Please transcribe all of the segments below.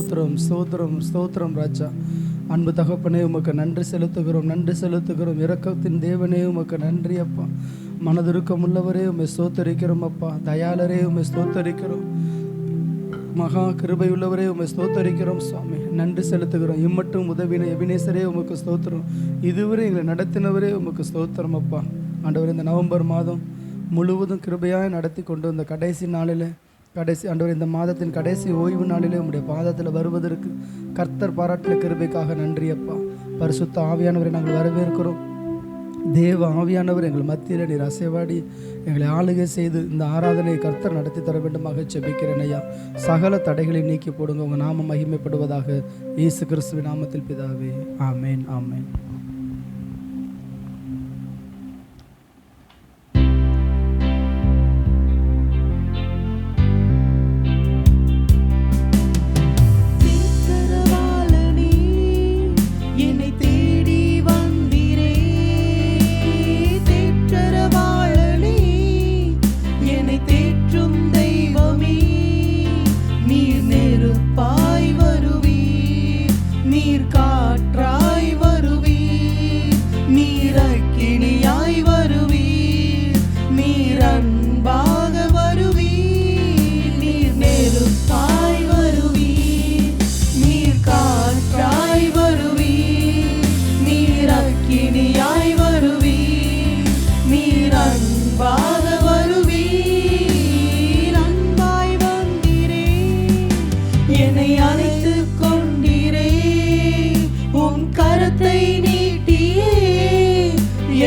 ஸ்தோத்திரம் ஸ்தோத்திரம் ஸ்தோத்திரம் ராஜா. அன்பு தகப்பனே உமக்கு நன்றி செலுத்துகிறோம், நன்றி செலுத்துகிறோம். இரக்கத்தின் தேவனே உமக்கு நன்றி அப்பா. மனதிருக்கம் உள்ளவரே உம்மை ஸ்தோத்தரிக்கிறோம் அப்பா. தயாளரே உம்மை ஸ்தோத்தரிக்கிறோம். மகா கிருபை உள்ளவரே உம்மை ஸ்தோத்தரிக்கிறோம் சுவாமி. நன்றி செலுத்துகிறோம். இம்மட்டும் உதவின எபினேசரே உமக்கு ஸ்தோத்திரம். இதுவரை எங்களை நடத்தினவரே உமக்கு ஸ்தோத்திரம் அப்பா. ஆண்டவர், இந்த நவம்பர் மாதம் முழுவதும் கிருபையாக நடத்தி கொண்டு வந்த கடைசி நாளில் ஆண்டவர், இந்த மாதத்தின் கடைசி ஓய்வு நாளிலே உம்முடைய பாதத்தில் வருவதற்கு கர்த்தர் பாராட்டின கிருபைக்காக நன்றி அப்பா. பரிசுத்த ஆவியானவரை நாங்கள் வரவேற்கிறோம். தேவ ஆவியானவர் எங்கள் மத்தியில் நீர் அசைவாடி எங்களை ஆளுகை செய்து இந்த ஆராதனையை கர்த்தர் நடத்தி தர வேண்டுமாக ஜெபிக்கிறேன் ஐயா. சகல தடைகளை நீக்கி போடுங்க. உங்கள் நாமம் மகிமைப்படுவதாக. இயேசு கிறிஸ்துவின் நாமத்தில் பிதாவே, ஆமேன் ஆமேன்.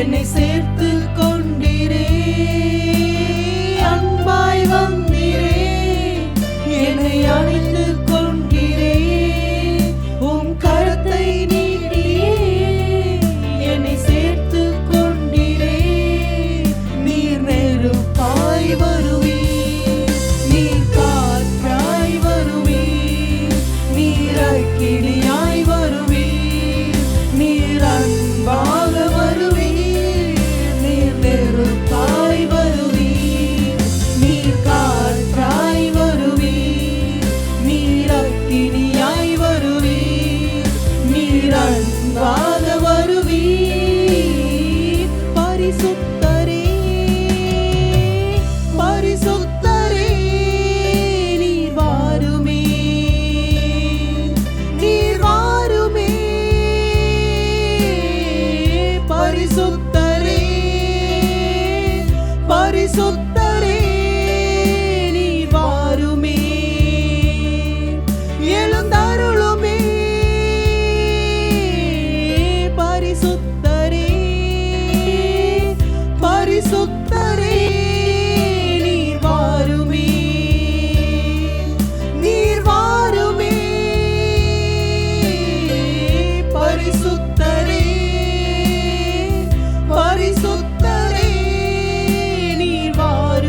என்னை சேர்த்து கொண்டீரே, அன்பாய் வந்தீரே, என்னை அணைத்து கொண்டீரே, உம் கரத்தை நீட்டியே என்னை சேர்த்து கொண்டீரே. நீர் நெருப்பாய் வருவீர், நீர் காற்றாய் வருவீர், நீர் அக்கினியாய் வருவீர், நீர் அன்பாக வருவீர், நீர் நெருப்பாய் வருவீர், நீர் காற்றாய் வருவீர், நீர் அக்கினியாய் வருவீர், நீர் அன்பாக வருவீர். பரிசுத்தரே, பரிசுத்தரே, நீர் வாருமே, நீர் வாருமே. பரிசுத்தரே, பரிசுத்தரே, நீர் வாருமே, எழுந்தருளுமே. பரிசுத்தரே, பரிசுத்தரே, நீர் வாருமே, நீர் வாருமே. பரிசுத்தரே, பரிசுத்தரே, நீர் வாருமே.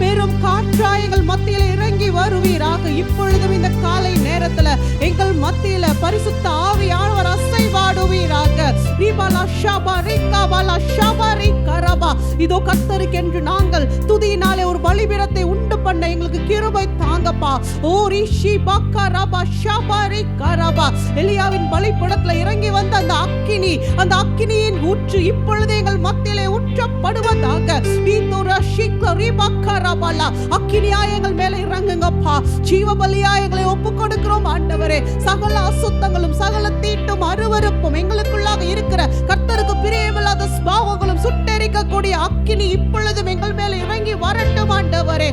பெரும் காற்றாய் எங்கள் மத்தியில இறங்கி வருவீராக. இப்பொழுதும் இந்த காலை நேரத்துல எங்கள் மத்தியில பரிசுத்த ஆவியானவர் அசைவாடுவீராக. இதோ கர்த்தருக்கென்று நாங்கள் துதியினாலே ஒரு பலிபீடத்தை உண்டு பண்ண எங்களுக்கு கிருபை தாங்கப்பா. ஓ ரிஷி பக்கரபா ஷபரி கரபா. எலியாவின் பலிபீடத்துல இறங்கி வந்த அந்த அக்கினியின் ஊற்று இப்பொழுது எங்கள் மத்தியிலே ஊற்றப்படுவதாக. அக்கினியாய் எங்கள் மேல இறங்குங்கப்பா. ஜீவ பலியாய் எங்களை ஒப்பு கொடுக்கிறோம் ஆண்டவரே. சகல அசுத்தங்களும் சகல தீட்டும் அருவருப்பும் எங்களுக்குள்ளாக இருக்கிற கர்த்தருக்கு பிரியமில்லாத ஸ்பாவங்களும் சுட்டெரிக்கக்கூடிய அக்கினி இப்பொழுதும் எங்கள் மேல இறங்கி வரட்டும் ஆண்டவரே.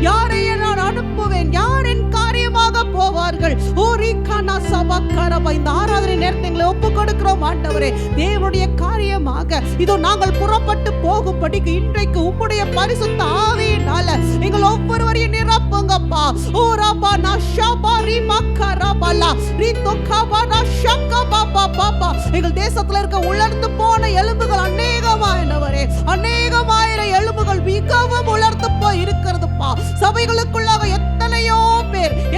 யாரை நான் அனுப்புவேன், யார் என் காரியமாக போவார்கள்? இந்த ஆராதனை நேரத்தை எங்களை ஒப்பு கொடுக்கிறோம் ஆண்டவரே. தேவனுடைய காரியமாக இதோ நாங்கள் புறப்பட்டு போகும்படிக்கு இன்றைக்கு உம்முடைய பரிசுத்த ஆவியினால எங்கள் ஒவ்வொருவரையும் நிரப்புங்கப்பா. ஓ ரபா நஷபரி மக்கரபலா ரிதோகபனா ஷக்கபபபபா. எங்கள் தேசத்துல இருக்க உலர்ந்து போன எலும்புகள் அநேகமாயிரம் எலும்புகள் மிகவும் உலர்ந்து போய் இருக்கிறதுப்பா. சபைகளுக்குள்ளாக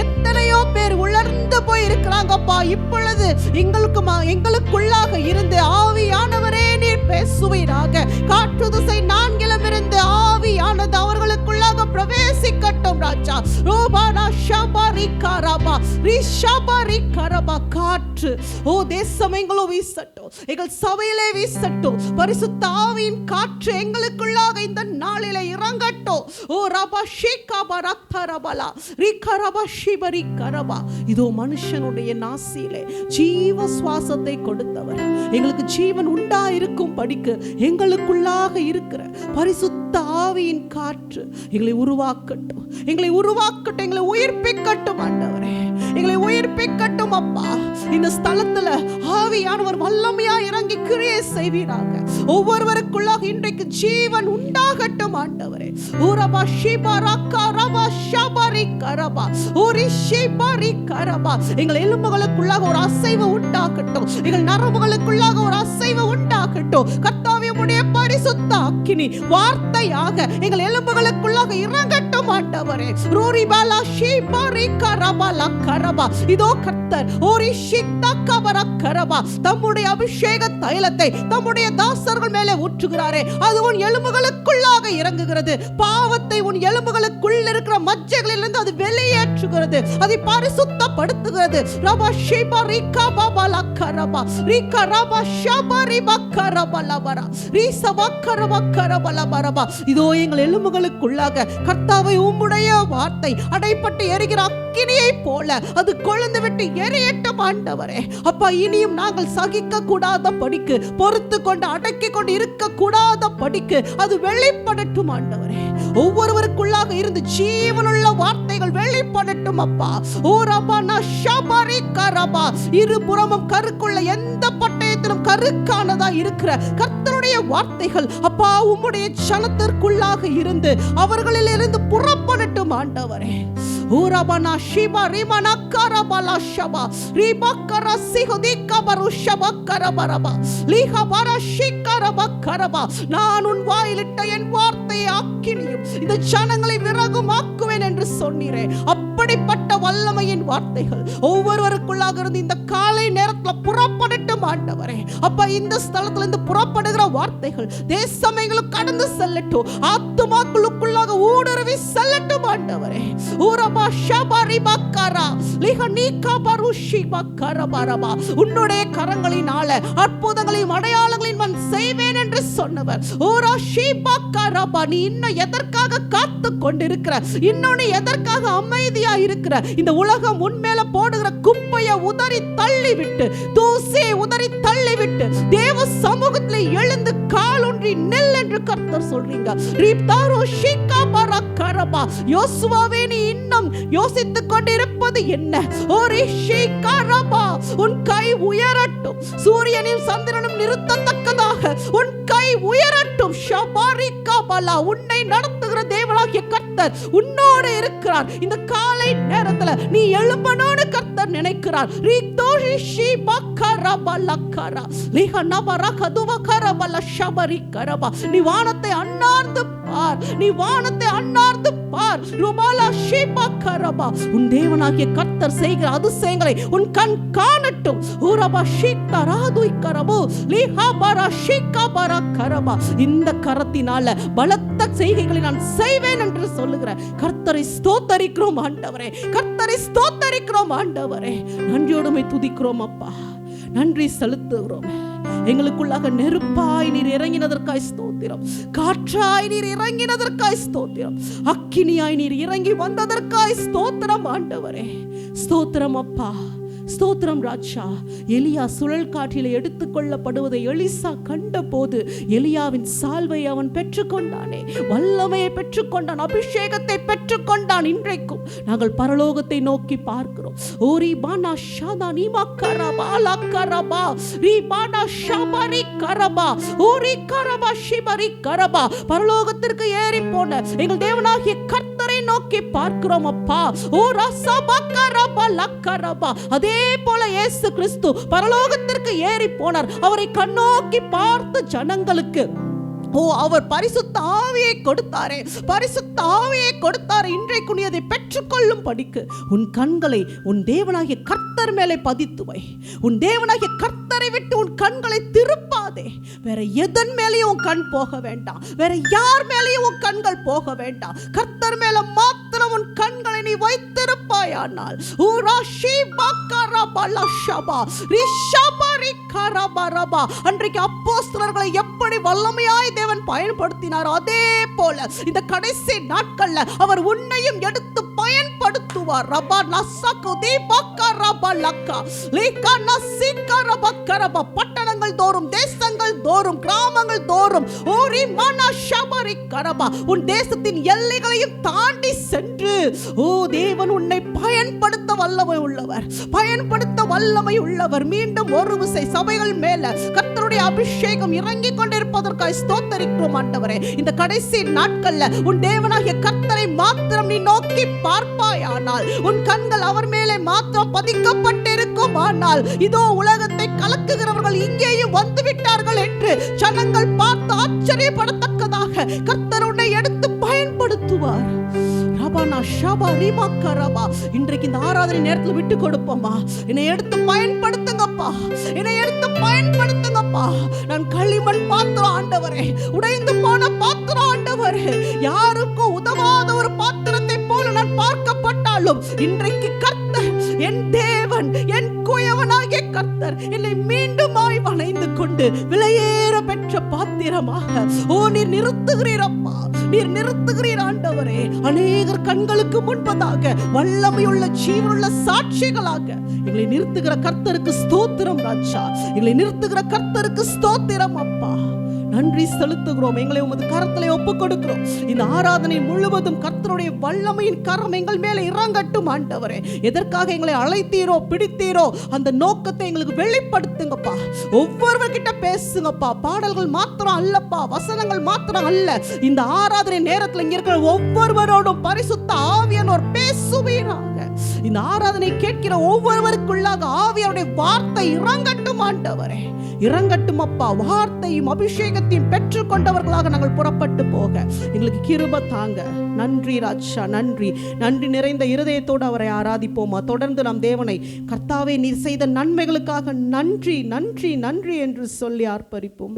எத்தனையோ பேர் உலர்ந்து போய் இருக்கிறாங்கப்பா. இப்பொழுது எங்களுக்குள்ளாக இருந்து ஆவியானவரே நீர் பேசுவீராக. காற்று திசை நான்கிலும் இருந்து ஆவியானது அவர்களுக்குள்ளாக பிரவேசிக்கட்டும் ராஜா. ரோபானா ஷபரி கரபா ரிஷபரி கரபா. காற்று ஓ தேசம் எங்களும் வீசட்டும், எங்கள் சபையிலே வீசட்டும். பரிசுத்த ஆவியின் காற்று எங்களுக்குள்ளாக இந்த நாளிலே இறங்கட்டும். ஓ ரபா ஷேகபா ரக்தரபலா ரிகரபா ஷிபரி கரபா. இதோ மனுஷனுடைய நாசியிலே ஜீவ சுவாசத்தை கொடுத்தவர். எங்களுக்கு ஜீவன் உண்டாயிருக்கும் படிக்கு எங்களுக்குள்ளாக இருக்கிற பரிசுத்த ஆவியின் காற்று எங்களை உருவாக்கட்டும், எங்களை உயிர்ப்பிக்கட்டும் ஆண்டவரே. எங்களை உயிர்ப்பிக்கட்டும் அப்பா. இந்த ஸ்தலத்துல ஆவியானவர் வல்லமையா இறங்கி கிரியை செய்வீராக. ஒவ்வொருவருக்குள்ளாக இன்றைக்கு ஜீவன் உண்டாகட்டும் ஆண்டவரே. ஊரபா ஷிபரா கரபா ஷபரி கரபா ஊரி ஷிபரி கரபா. எங்கள் எலும்புகளுக்குள்ளாக ஒரு அசைவு உண்டாகட்டும், எங்கள் நரம்புகளுக்குள்ளாக ஒரு அசைவு உண்டாகட்டும். கர்த்தாவே உம்முடைய பரிசுத்த அக்கினி வார்த்தையாக எங்கள் எலும்புகளுக்குள்ளாக இறங்கட்டும் ஆண்டவரே. ரூரிபாலா ஷிபரி கரபாலா கரபா. இதோ கர்த்தர் ஓரி ஷிக்தா கபரா கரபா தம்முடைய அபிஷேக தைலத்தை தம்முடைய தாசர்கள் மேலே ஊற்றுகிறாரே. அது உன் எலும்புகளுக்குள்ளாக இறங்குகிறது. பாவத்தை உன் எலும்புகளுக்குள் இருக்கிற மஜ்ஜைகளிலிருந்து அது வெளியேற்றுகிறது, அதை பரிசுத்தப்படுத்துகிறது. ரபா ஷிபரி கபாலா கரபா ரிகா ரபா ஷபரி பக்கரபலபரா ரிசபா கரபா கரபலபரபா. இதோ எங்கள் எலும்புகளுக்குள்ளாக கர்த்தாவே உம்முடைய வார்த்தை அடைப்பட்டு எரிகிற அக்கினியை போல அது கொழுந்து விட்டு எரியட்டும் ஆண்டவரே. அப்பா இனியும் நாங்கள் சகிக்க கூடாத படிக்கு, பொறுத்து கொண்டு அடக்கி கொண்டு இருக்க கூடாத படிக்கு அது வெளிப்படட்டும் ஆண்டவரே. ஒவ்வொருவருக்குள்ளாக இருந்து ஜீவனுள்ள வார்த்தைகள் வெளிப்படட்டும் அப்பா. ஓ ரபா நஷபரி கரபா. இருபுறமும் கருக்குள்ள எந்த பட்டயத்திலும் கருக்கானதா இருக்கிற கர்த்தருடைய வார்த்தைகள் அப்பா உம்முடைய ஜனத்திற்குள்ளாக இருந்து அவர்களில் இருந்து புறப்படட்டும் ஆண்டவரே. ஊரபனா ஷிபா ரிமனா கரபலா ஷபா ரிபக்கர சிஹுதிக பருஷப கரபரபா லிஹபர ஷிகரப கரபா. நான் உன் வாயிலிட்ட என் வார்த்தையை அக்கினியும் இந்த ஜனங்களை விறகும் ஆக்குவேன் என்று சொன்னீரே. அப்படிப்பட்ட வல்லமையின் வார்த்தைகள் ஒவ்வொருவருக்குள்ளாக இருந்து இந்த காலை நேரத்தில் புறப்படட்டும் ஆண்டவரே. அப்பா இந்த ஸ்தலத்துல இருந்து புறப்படுகிற வார்த்தைகள் தேசம் எங்களுக்கு கடந்து செல்லட்டும், ஆத்துமாக்களுக்குள்ளாக ஊடுருவி செல்லட்டும் ஆண்டவரே. ஊரபா ஷபரி பக்கரா லிஹனிகா பருஷி பக்கரபரபா. உன்னுடைய கரங்களினால அற்புதங்களையும் அடையாளங்களையும் நான் செய்வேன் என்று சொன்னவர். ஊரா ஷிபக்கரபா. நீ இன்னும் எதற்காக காத்து கொண்டிருக்கிற, இன்னொன்னு எதற்காக அமைதியா இருக்கிற? இந்த உலகம் உன்மேல போடுகிற குப்பையை உதறி தள்ளிவிட்டு, தூசியை உதறி தள்ளிவிட்டு தேவ சமூகத்தில் எழுந்து காலொன்றி நெல் என்று கர்த்தர் சொல்றீங்க. ரிப்தாரோ ஷிகபர கரபா. யோசுவாவே நீ இன்னும் யோசித்துக் கொண்டிருப்பது என்ன? ஓரி ஷிகரபா. உன் கை உயரட்டும், சூரியனும் சந்திரனும் நிறுத்தத்தக்கதாக உன் கை உயரட்டும். ஷபரிகா உன்னை நடத்துகிற தேவனாகிய கர்த்தர் உன்னோடு இருக்கிறார். இந்த காலை நேரத்துல நீ எழும்பணும்னு கர்த்தர் நினைக்கிறார். நீ வானத்தை அண்ணார்ந்து பார், நீ வானத்தை அண்ணார்ந்து பார். உன் தேவனாகிய கர்த்தர் செய்கிற அதிசயங்களை உன் கண் காணட்டும். இந்த கரத்தினால பலத்த செய்கைகளை நான் செய்வேன் என்று சொல்லுகிற கர்த்தரை ஸ்தோத்தரிக்கிறோம் ஆண்டவரே, கர்த்தரை ஸ்தோத்தரிக்கிறோம் ஆண்டவரே. நன்றியோடுமை துதிக்கிறோம் அப்பா, நன்றி செலுத்துகிறோம். எங்களுக்குள்ளாக நெருப்பாய் நீர் இறங்கினதற்காய் ஸ்தோத்திரம், காற்றாய் நீர் இறங்கினதற்காய் ஸ்தோத்திரம், அக்கினியாய் நீர் இறங்கி வந்ததற்காய் ஸ்தோத்திரம் ஆண்டவரே. ஸ்தோத்திரம் அப்பா, ஸ்தோத்திரம் ராஜா. எலியா சுழல் காற்றிலே எடுத்துக் கொள்ளப்படுவதை எலிசா கண்ட போது எலியாவின் சால்வை அவன் பெற்றுக்கொண்டானே, வல்லமையை பெற்றுக்கொண்டான், அபிஷேகத்தை பெற்றுக்கொண்டான். இன்றைக்கும் நாங்கள் பரலோகத்தை நோக்கி பார்க்கிறோம். ஓரி பானா ஷாதா நீமா கரபா லா கரபா ரீ பானா ஷபரி கரபா ஓரி கரபா ஷிபரி கரபா. பரலோகத்திற்கு ஏறி போன எங்கள் தேவனாகிய கர்த்தரை நோக்கி பார்க்கிறோம் அப்பா. ஓ ரசபா கரபா லா கரபா. அதே போல இயேசு கிறிஸ்து பரலோகத்திற்கு ஏறி போனார். அவரை கண்ணோக்கி பார்த்த ஜனங்களுக்கு அவர் பரிசுத்த ஆவியை கொடுத்தாரே, பரிசுத்த ஆவியை கொடுத்தாரே. இன்றைக்கு நீ அதை பெற்றுக்கொள்ளும் படிக்கு உன் கண்களை உன் தேவனாகிய கர்த்தர் மேலே பதித்து வை. உன் தேவனாகிய கர்த்தரை விட்டு உன் கண்களை திருப்பாதே. வேற எதன் மேலேயும் உன் கண் போக வேண்டாம், வேற யார் மேலேயும் உன் கண்கள் போக வேண்டாம். கர்த்தர் மேல மாத்திரம் உன் கண்களை நீ வைத்திருப்பாயானால் அன்றைக்கு அப்போஸ்தலர்களை எப்படி வல்லமையாய் தேவன் பயன்படுத்தினார், அதே போல இந்த கடைசி நாட்கள்ல அவர் உன்னையும் எடுத்து பயன்படுத்துவார். பட்டணங்கள் தோறும், தேசங்கள் தோறும், கிராமங்கள் தோறும், உன் தேசத்தின் எல்லைகளையும் தாண்டி சென்று தேவன் உன்னை பயன்படுத்த வல்லமை உள்ளவர், பயன்படுத்த வல்லமை உள்ளவர். மீண்டும் ஒரு விசை சபைகள் மேல கர்த்தருடைய அபிஷேகம் இறங்கிக் கொண்டிருப்பதற்காக ஸ்தோத்தரிக்கிறோம் ஆண்டவரே. இந்த கடைசி நாட்கள்ல உன் தேவனாகிய கர்த்தரை மாத்திரம் நீ நோக்கி பார்ப்பாயானால், உன் கண்கள் அவர் மேலே மாத்திரம் பதிக்கப்பட்டிருக்கும். ஆனால் இதோ உலகத்தை கலக்குகிறவர்கள் இங்கேயும் வந்து விட்டார்கள் என்று ஜனங்கள் பார்த்து ஆச்சரியப்படத்தக்கதாக கர்த்தர் உன்னை எடுத்து பயன்படுத்துவார். இன்றைக்கு இந்த ஆராதனை நேரத்தில் விட்டு கொடுப்போமா, என்னை எடுத்து பயன்படுத்துங்கப்பா, என்னை எடுத்து பயன்படுத்துங்கப்பா. நான் களிமண் பாத்திரம் ஆண்டவரே, உடைந்து போன பாத்திரம் ஆண்டவரே, யாருக்கும் உதவாத ஒரு பாத்திரத்தை போல நான் பார்க்கப்பட்டாலும் இன்றைக்கு கர்த்தர் என் தேவன், என் குயவனாகிய கர்த்தர் என்னை மீண்டுமாய் வளைந்து கொண்டு விலையேற பெற்ற பாத்திரமாக நீர் நிறுத்துகிறீரப்பா, நீர் நிறுத்துகிறீர் ஆண்டவரே. அநேகர் கண்களுக்கு முன்பதாக வல்லமையுள்ள ஜீவனுள்ள சாட்சிகளாக எங்களை நிறுத்துகிற கர்த்தருக்கு ஸ்தோத்திரம் ராஜா, எங்களை நிறுத்துகிற கர்த்தருக்கு ஸ்தோத்திரம் அப்பா. நன்றி செலுத்துகிறோம். எங்களை உமது கரத்திலே ஒப்புக் கொடுக்கிறோம். இந்த ஆராதனை முழுவதும் கர்த்தருடைய வல்லமையின் கரம் எங்கள் மேலே இறங்கட்டும் ஆண்டவரே. எதற்காக எங்களை அழைத்தீரோ பிடித்தீரோ அந்த நோக்கத்தை எங்களுக்கு வெளிப்படுத்துங்கப்பா. ஒவ்வொருவர்கிட்ட பேசுங்கப்பா. பாடல்கள் மாத்திரம் அல்லப்பா, வசனங்கள் மாத்திரம் அல்ல. இந்த ஆராதனை நேரத்தில் இங்க இருக்கிற ஒவ்வொருவரோடும் பரிசுத்த ஆவியானவர் பேசுவீராக. இந்த ஆராதனை கேட்கிற ஒவ்வொருவருக்குள்ளாக ஆவியாருடைய வார்த்தை இறங்கட்டும் ஆண்டவரே, இறங்கட்டும் அப்பா. வார்த்தையும் அபிஷேகத்தையும் பெற்றுக் கொண்டவர்களாக நாங்கள் புறப்பட்டு போக எங்களுக்கு கிருபை தாங்க. நன்றி ராஜா, நன்றி. நன்றி நிறைந்த இருதயத்தோடு அவரை ஆராதிப்போமா. தொடர்ந்து நாம் தேவனை கர்த்தாவே நீர் செய்த நன்மைகளுக்காக நன்றி நன்றி நன்றி என்று சொல்லி ஆர்ப்பரிப்போம்.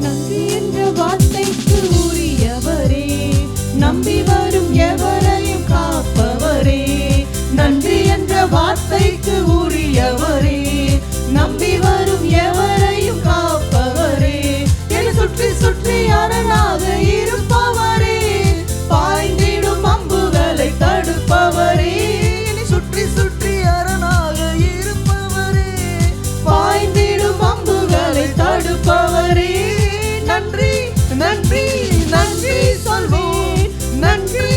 நன்றி என்ற வார்த்தைக்கு உரியவரே, நம்பி வரும் எவரையும் காப்பவரே. நன்றி என்ற வார்த்தைக்கு உரியவரே, நம்பி வரும் எவரையும் காப்பவரே. என்னை சுற்றி சுற்றி அரணாக இருப்பவரே, பாய்ந்திடும் அம்புகளை தடுப்பவரே. என்னை சுற்றி சுற்றி அரணாக இருப்பவரே, பாய்ந்திடும் அம்புகளை தடுப்பவரே. நன்றி நன்றி நன்றி சொல்வேன், நன்றி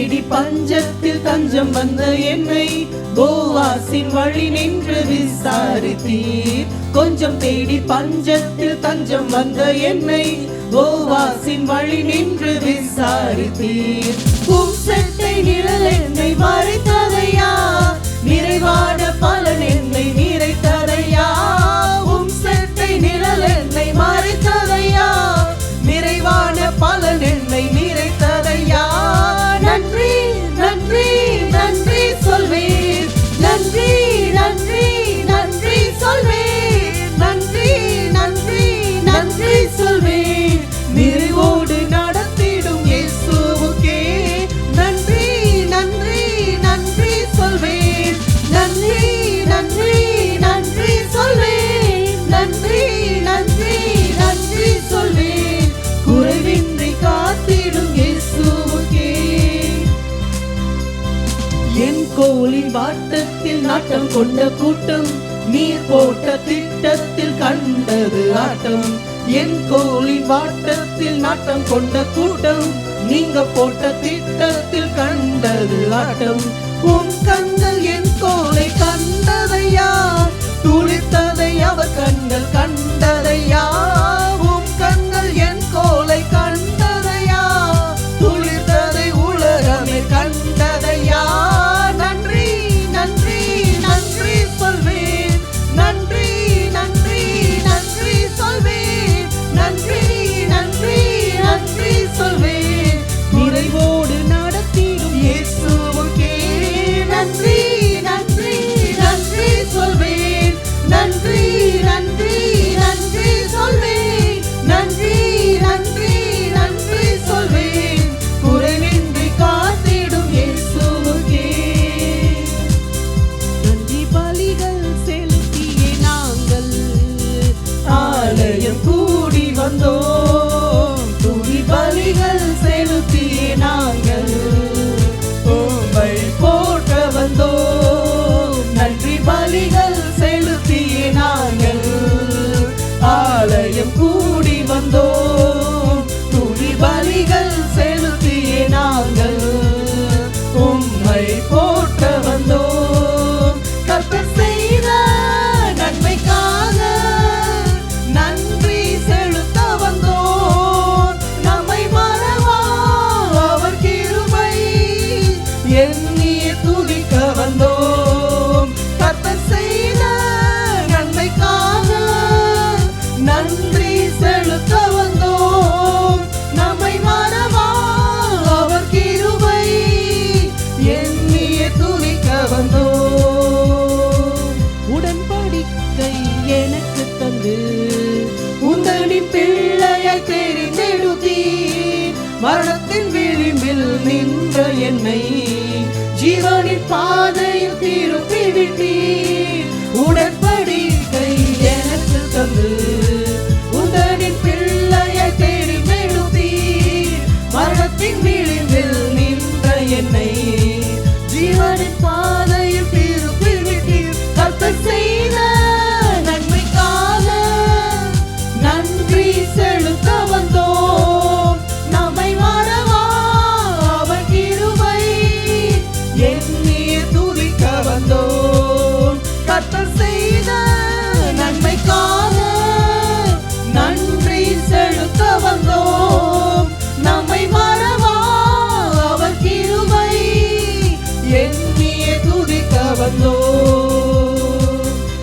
தேடி பஞ்சத்தில் தஞ்சம் வந்த என்னை போவாசின் வழி நின்று விசாரித்தீர். கொஞ்சம் தேடி பஞ்சத்தில் தஞ்சம் வந்த என்னை போவாசின் வழி நின்று விசாரித்தீர். உம் செட்டை நிழல் என்னை மறைத்ததையா, நிறைவான பலன் என்னை நிறைத்ததையா. உம் செட்டை நிழல் என்னை மறைத்ததையா, நிறைவான பலன் என்னை நிறைத்ததையா. நன்றி நன்றி நன்றி சொல்வேன், நன்றி நன்றி நன்றி சொல்வேன், நன்றி நன்றி நன்றி சொல்வேன். நிறைவோடு நடத்திடும் இயேசுவுக்கே நன்றி நன்றி நன்றி சொல்வேன், நன்றி நன்றி நன்றி சொல்வேன், நன்றி நன்றி நன்றி சொல்வேன். குறைவின்றி காத்திடும் இயேசுவுக்கே. என் கோலின் வாட்டத்தில் நாட்டம் கொண்ட கூட்டம், நீர் போட்ட திட்டத்தில் கண்டது ஆட்டம். என் கோலின் வாட்டத்தில் நாட்டம் கொண்ட கூட்டம், நீங்க போட்ட திட்டத்தில் கண்டது ஆட்டம். உன் கண்கள் என் கோலை கண்டதையா, துளித்ததை அவர் கண்கள் கண்டதையா. உன் கண்கள் என் கோலை கண்டதையா, துளித்ததை உலகமே கண்டதையா. நன்றி நன்றி நன்றி சொல்வேன், நன்றி நன்றி நன்றி சொல்வேன், நன்றி நன்றி நன்றி சொல்வேன். நிறைவோடு நடத்திடும் இயேசுவுக்கே நன்றி நன்றி நன்றி சொல்வேன், நன்றி நன்றி நன்றி சொல்வேன், நன்றி நன்றி நன்றி சொல்வேன். குறைவின்றி காத்திடும் இயேசுவுக்கே. நன்றி பலிகள் செலுத்தியே நாங்கள் ஆலயம் கூடி வந்தோம். துதி பலிகள் செலுத்தியே நாங்கள் உம்மை போற்ற வந்தோம். நன்றி பலிகள் செலுத்தியே நாங்கள் ஆலயம் கூடி வந்தோம். துதி பலிகள் செலுத்தியே நாங்கள் உம்மை போற்ற வந்தோம். கர்த்தர் செய்த நன்மைக்காக நன்றி செலுத்த வந்தோம். நம்மை மறவா அவர் கிருபை எண்ணிய துதிக்க வந்தோம். கர்த்தர் செய்த நன்மைக்காக நன்றி செலுத்த வந்தோம். நம்மை மறவா அவர் கிருபை எண்ணிய துதிக்க வந்தோம். உடன்படிக்கை எனக்கு தந்து உந்தனின் பிள்ளையை தெரிந்தெடுத்தீர். மரணத்தின் விளிம்பில் நின்ற என்னை ஜீவனின் பாதையில் திருப்பி விட்டீர். உடன்படிக்கை எனக்கு தந்து உந்தனின் பிள்ளையை தெரிந்தெடுத்தீர். மரணத்தின் விளிம்பில் நின்ற என்னை ஜீவனின் பாதையில் திருப்பி விட்டீர். கர்த்தர் செய்த நன்மைக்காக நன்றி செலுத்த வந்தோம். நம்மை மறவா அவர் கிருபை எண்ணிய துதிக்க வந்தோம். கர்த்தர் செய்த நன்மைக்காக நன்றி செலுத்த வந்தோம். நம்மை மறவா அவர் கிருபை எண்ணிய துதிக்க வந்தோம்.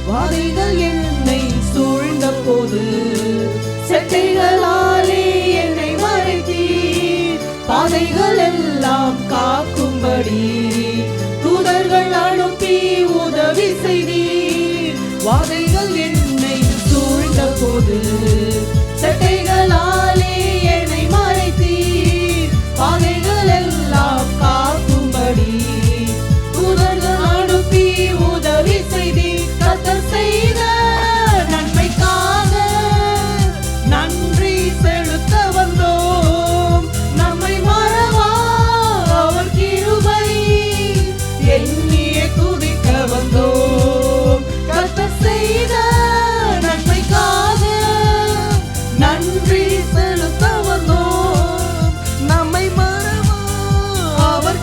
வாதைகள் என்னை சூழ்ந்த போது செட்டைகளாலே என்னை மறைத்தீர். பாதைகள் எல்லாம் காக்கும்படி தூதர்கள் அனுப்பி உதவி செய்தீர். வாதைகள் என்னை சூழ்ந்த போது செட்டைகளாலே என்னை மறைத்தீர். பாதைகள் எல்லாம் காக்கும்படி தூதர்கள் அனுப்பி உதவி செய்தீர். கர்த்தர் செய்த நன்மைக்காக நன்றி செலுத்த வந்தோம். நம்மை மறவா அவர் கிருபை எண்ணிய துதிக்க வந்தோம். கர்த்தர் செய்த நன்மைக்காக நன்றி செலுத்த வந்தோம். நம்மை மறவா அவர்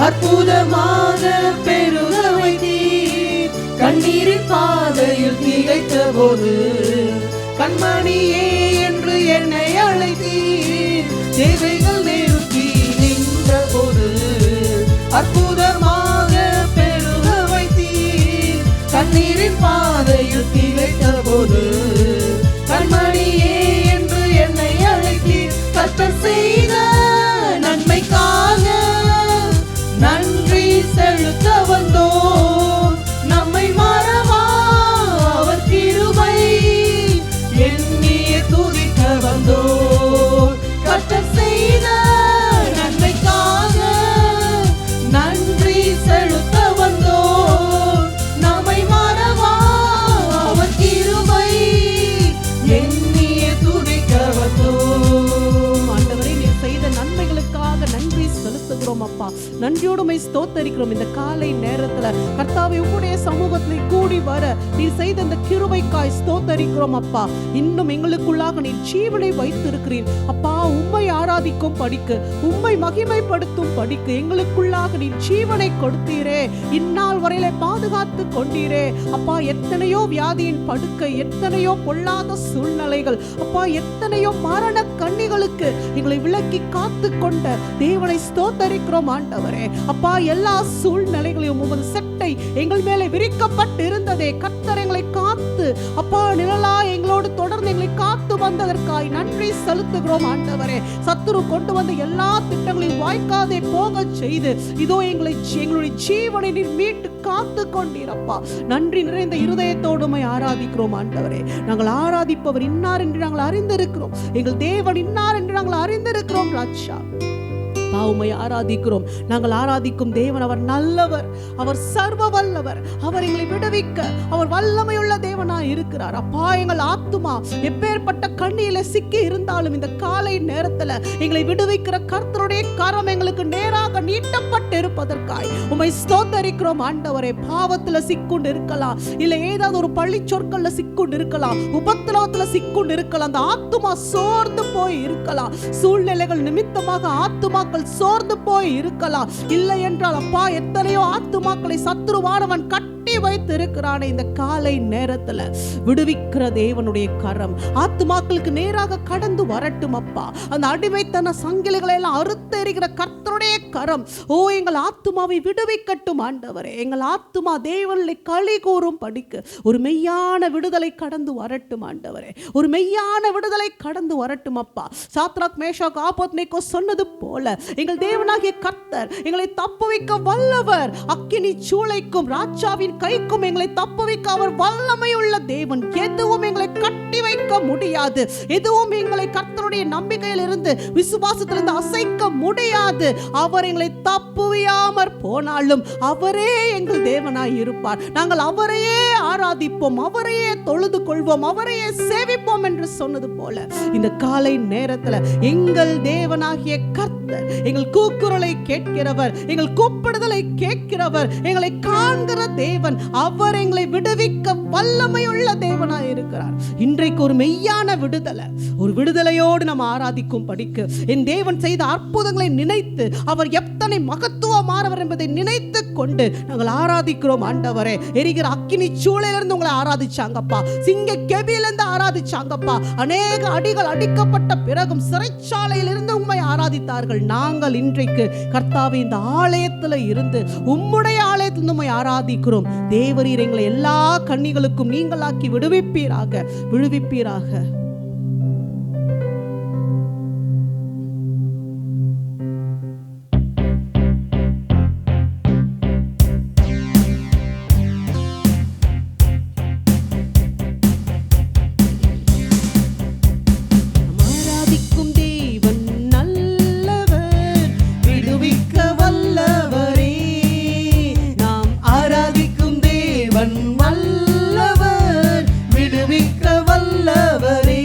அற்புதமாக பெருக வைத்தீர். கண்ணீரின் பாதையில் திகைத்த போது கண்மணியே என்று என்னை அழைத்தீர். தேவைகள் நெருக்கி நின்ற போது அற்புதமாக பெருக வைத்தீர். கண்ணீரின் பாதையில் திகைத்த போது கண்மணியே என்று என்னை அழைத்தீர். கர்த்தர் செய்த நன்மைக்காக நன்றி செலுத்த வந்தோம். நம்மை மறவா அவர் கிருபை எண்ணியே துதிக்க வந்தோம். கர்த்தர் செய்த நன்மைக்காக நன்றி செலுத்த வந்தோம். நம்மை மறவா அவர் கிருபை எண்ணியே துதிக்க வந்தோம். ஆண்டவரே, நீர் செய்த நன்மைகளுக்காக நன்றி செலுத்துகிறோம் அப்பா. நன்றியோடு உம்மை ஸ்தோத்தரிக்கிறோம். இந்த காலை நேரத்துல கர்த்தாவே, உம்முடைய சமூகத்தில் கூடி வர நீர் செய்த இந்த கிருபைக்காய் ஸ்தோத்தரிக்கிறோம் அப்பா. இன்னும் எங்களுக்குள்ளாக நீர் ஜீவனை வைத்திருக்கிறீர் அப்பா. உம்மை ஆராதிக்கும் படிக்கு, உம்மை மகிமைப்படுத்தும் படிக்கு எங்களுக்குள்ளாக நீர் ஜீவனை கொடுத்தீரே. இந்நாள் வரையிலே பாதுகாத்து கொண்டீரே அப்பா. எத்தனையோ வியாதியின் படுக்கை, எத்தனையோ பொல்லாத சூழ்நிலைகள் அப்பா, எத்தனையோ மரண கண்ணிகளுக்கு எங்களை விலக்கி காத்து கொண்ட தேவனை ஸ்தோத்தரிக்கிறோம் ஆண்டவரே அப்பா. எல்லா சூழ்நிலைகளையும் உமது சட்டை எங்கள் மேலே விரிக்கப்பட்டு இருந்ததே. கர்த்தர் எங்களை காத்து அப்பா, நிழலா எங்களோடு தொடர்ந்து எங்களை காத்து வந்ததற்காய் நன்றி செலுத்துகிறோம் ஆண்டவரே. சத்துரு கொண்டு வந்த எல்லா திட்டங்களையும் வாய்க்காதே போக செய்து இதோ எங்களுடைய ஜீவனை நீர் மீட்டு காத்து கொண்டீரப்பா. நன்றி நிறைந்த இருதயத்தோடு உம்மை ஆராதிக்கிறோம் ஆண்டவரே. நாங்கள் ஆராதிப்பவர் இன்னார் என்று நாங்கள் அறிந்திருக்கிறோம். எங்கள் தேவன் இன்னார் என்று நாங்கள் அறிந்திருக்கிறோம் ராஜா. உம்மை ஆராதிக்கிறோம். நாங்கள் ஆராதிக்கும் தேவன் அவர் நல்லவர், அவர் சர்வ வல்லவர், அவர் எங்களை விடுவிக்க அவர் வல்லமையுள்ள தேவனாய் இருக்கிறார் அப்பா. எங்கள் ஆத்துமா எப்பேற்பட்ட கண்ணியில சிக்கி இருந்தாலும் இந்த காலை நேரத்துல எங்களை விடுவிக்கிற கர்த்தருடைய கரம் எங்களுக்கு நேராக நீட்டப்பட்டு இருப்பதற்காய் உம்மை ஸ்தோத்தரிக்கிறோம் ஆண்டவரே. பாவத்துல சிக்குண்டு இருக்கலாம், இல்ல ஏதாவது ஒரு பள்ளி சொற்கள்ல சிக்குண்டு இருக்கலாம், உபத்திரவத்துல சிக்குண்டு இருக்கலாம், அந்த ஆத்துமா சோர்ந்து போய் இருக்கலாம், சூழ்நிலைகள் நிமித்தமாக ஆத்துமாக்கள் சோர்ந்து போய் இருக்கலாம். இல்லை என்றால் அப்பா, எத்தனையோ ஆத்துமாக்களை சத்துருவானவன் கட்டி வைத்து இருக்கிறானே. இந்த காலை நேரத்துல விடுவிக்கிற தேவனுடைய கரம் ஆத்துமாக்களுக்கு நேராக கடந்து வரட்டும் அப்பா. அந்த அடிமைத்தன சங்கிலிகளை எல்லாம் அறுத்து எறிகிற கர்த்தருடைய கரம் ஓ எங்கள் ஆத்துமாவை விடுவிக்கட்டும் ஆண்டவரே. எங்கள் ஆத்துமா தேவனை களி கூறும் படிக்கு ஒரு மெய்யான விடுதலை கடந்து வரட்டும் ஆண்டவரே. ஒரு மெய்யான விடுதலை கடந்து வரட்டும் அப்பா. சாத்ராக், மேஷாக், ஆபேத்நேகோ சொன்னது போல எங்கள் தேவனாகிய கர்த்தர் எங்களை தப்புவிக்க வல்லவர். அக்கினி சூளைக்கும் ராஜாவின் கைக்கும் எங்களை தப்புவிக்க அவர் வல்லமையுள்ள தேவன். எதுவும் எங்களை கட்டி வைக்க முடியாது. எதுவும் எங்களை கர்த்தருடைய நம்பிக்கையில் இருந்து விசுவாசத்திலிருந்து அசைக்க முடியாது. அவர் எங்களை தப்புவியாமற் போனாலும் அவரே எங்கள் தேவனாய் இருப்பார். நாங்கள் அவரையே ஆராதிப்போம், அவரையே தொழுது கொள்வோம், அவரையே சேவிப்போம் என்று சொன்னது போல இந்த காலை நேரத்தில் எங்கள் தேவனாகிய கர்த்தர் எங்கள் கூக்குரலை கேட்கிறவர், எங்கள் கூப்பிடுதலை கேட்கிறவர், எங்களை காண்கிற தேவன். அவர் எங்களை விடுவிக்க வல்லமையுள்ள தேவனாய் இருக்கிறார். இன்றைக்கு ஒரு மெய்யான விடுதலை, ஒரு விடுதலையோடு நாம் ஆராதிக்கும் படிக்கு என் தேவன் செய்த அற்புதங்களை நினைத்து அவர் எத்தனை மகத்துவமானவர் என்பதை நினைத்து கொண்டு நாங்கள் ஆராதிக்கிறோம் ஆண்டவரே. எரிகிற அக்கினி சூளையிலிருந்து உங்களை ஆராதிச்சாங்கப்பா, சிங்க கெபியிலிருந்து ஆராதிச்சாங்கப்பா, அநேக அடிகள் அடிக்கப்பட்ட பிறகும் சிறைச்சாலையில் இருந்து உம்மை ஆராதித்தார்கள். நாங்கள் இன்றைக்கு கர்த்தாவே இந்த ஆலயத்தில் இருந்து உம்முடைய ஆலயத்தில் உம்மை ஆராதிக்கிறோம். தேவரீர் எங்களை எல்லா கண்ணிகளுக்கும் நீங்களாக்கி விடுவிப்பீராக, விடுவிப்பீராக. வல்லவர் விடுவிக்க வல்லவரே.